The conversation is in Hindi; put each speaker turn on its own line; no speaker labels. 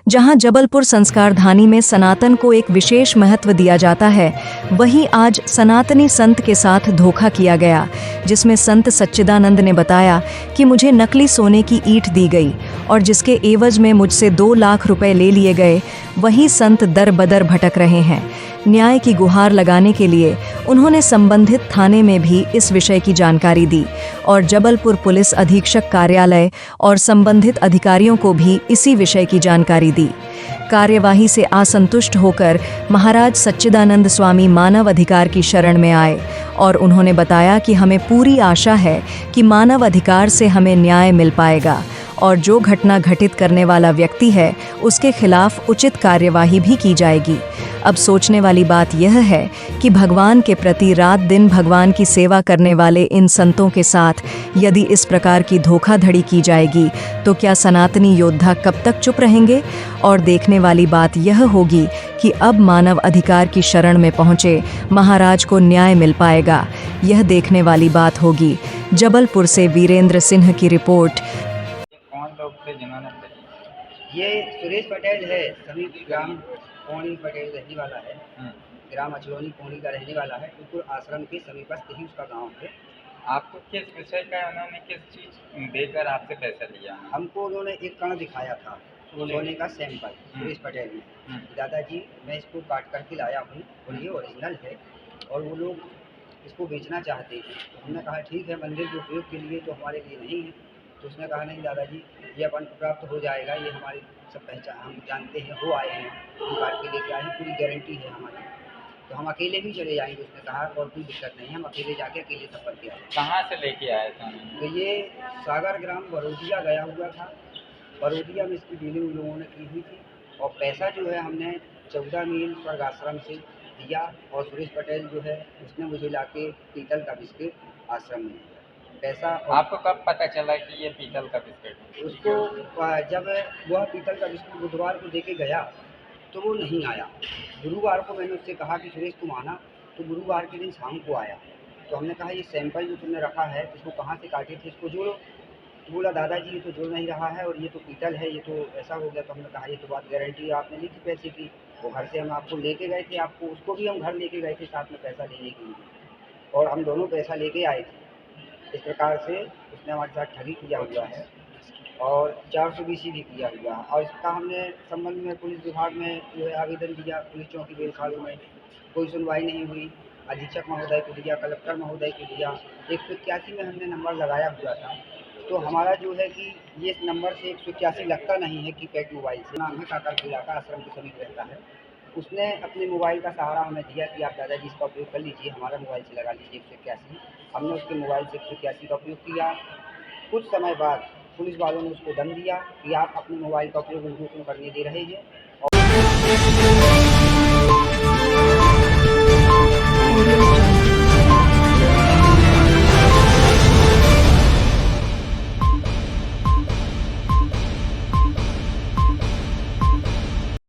जहां जबलपुर संस्कारधानी में सनातन को एक विशेष महत्व दिया जाता है, वहीं आज सनातनी संत के साथ धोखा किया गया, जिसमें संत सच्चिदानंद ने बताया कि मुझे नकली सोने की ईंट दी गई और जिसके एवज में मुझसे 2 लाख रुपए ले लिए गए। वहीं संत दर बदर भटक रहे हैं। न्याय की गुहार लगाने के लिए उन्होंने संबंधित थाने में भी इस विषय की जानकारी दी और जबलपुर पुलिस अधीक्षक कार्यालय और संबंधित अधिकारियों को भी इसी विषय की जानकारी दी। कार्यवाही से असंतुष्ट होकर महाराज सच्चिदानंद स्वामी मानव अधिकार की शरण में आए और उन्होंने बताया कि हमें पूरी आशा है कि मानव अधिकार से हमें न्याय मिल पाएगा और जो घटना घटित करने वाला व्यक्ति है उसके खिलाफ उचित कार्यवाही भी की जाएगी। अब सोचने वाली बात यह है कि भगवान के प्रति रात दिन भगवान की सेवा करने वाले इन संतों के साथ यदि इस प्रकार की धोखाधड़ी की जाएगी तो क्या सनातनी योद्धा कब तक चुप रहेंगे। और देखने वाली बात यह होगी कि अब मानव अधिकार की शरण में पहुंचे महाराज को न्याय मिल पाएगा। यह देखने वाली बात होगी। जबलपुर से वीरेंद्र सिंह की रिपोर्ट।
कौन लोग थे जिन्होंने
ये सुरेश पटेल है, समीप ग्राम पौड़ी पटेल रहने वाला है। ग्राम अचलोनी पौड़ी का रहने वाला है। बिल्कुल आश्रम के समीपस्थ ही उसका गांव है।
आपको किस विषय का उन्होंने किस चीज देकर आपसे पैसा लिया?
हमको उन्होंने एक कण दिखाया था सोने का सैंपल। सुरेश पटेल ने, दादाजी मैं इसको काट करके लाया हूँ और ये ओरिजिनल है और वो लोग इसको बेचना चाहते हैं। तो हमने कहा ठीक है, मंदिर के उपयोग के लिए तो हमारे लिए नहीं है। तो उसने कहा नहीं दादाजी, ये अपन प्राप्त हो जाएगा, ये हमारी सब पहचान, हम जानते हैं, वो आए हैं, हम काट के लेके आए हैं, पूरी गारंटी है हमारी, तो हम अकेले भी चले जाएंगे। उसने कहा और कोई दिक्कत नहीं है, हम अकेले जाके अकेले सब करके आए।
कहाँ से लेके आए थे?
तो ये सागर ग्राम बरोदिया गया हुआ था। बरोदिया में इसकी डीलिंग उन लोगों ने की हुई थी और पैसा जो है हमने 14 मील स्वर्ग आश्रम से दिया और सुरेश पटेल जो है उसने मुझे लाके पीतल का बिस्किट आश्रम में दिया पैसा।
आपको कब पता चला कि ये पीतल का बिस्किट है?
उसको जब वह पीतल का बिस्कुट बुधवार को देके गया तो वो नहीं आया। गुरुवार को मैंने उससे कहा कि सुरेश तुम आना, तो गुरुवार के दिन शाम को आया। तो हमने कहा ये सैंपल जो तुमने रखा है इसको कहाँ से काटे थे, इसको जोड़ो। तो बोला दादाजी ये तो जुड़ नहीं रहा है और ये तो पीतल है, ये तो ऐसा हो गया। तो हमने कहा ये तो बात गारंटी आपने ली थी पैसे की, वो घर से हम आपको लेके गए थे, आपको उसको भी हम घर लेके गए थे साथ में पैसा लेने के लिए और हम दोनों पैसा लेके आए थे। इस प्रकार से उसने हमारे साथ ठगी किया हुआ है और 420 भी किया हुआ है और इसका हमने संबंध में पुलिस विभाग में जो है आवेदन दिया। पुलिस चौकी बेलखालू में कोई सुनवाई नहीं हुई। अधीक्षक महोदय को दिया, कलेक्टर महोदय को दिया। 181 में हमने नंबर लगाया हुआ था। तो हमारा जो है कि ये नंबर से 181 लगता नहीं है कीपैड मोबाइल से। नाम है काकर किला का, आश्रम के समीप रहता है। उसने अपने मोबाइल का सहारा हमें दिया कि आप दादाजी इसका उपयोग कर लीजिए, हमारा मोबाइल से लगा लीजिए 181। हमने उसके मोबाइल से 181 का उपयोग किया। कुछ समय बाद पुलिस वालों ने उसको दंड दिया कि आप अपने मोबाइल का उपयोग उनको क्यों करने दे रहे हैं।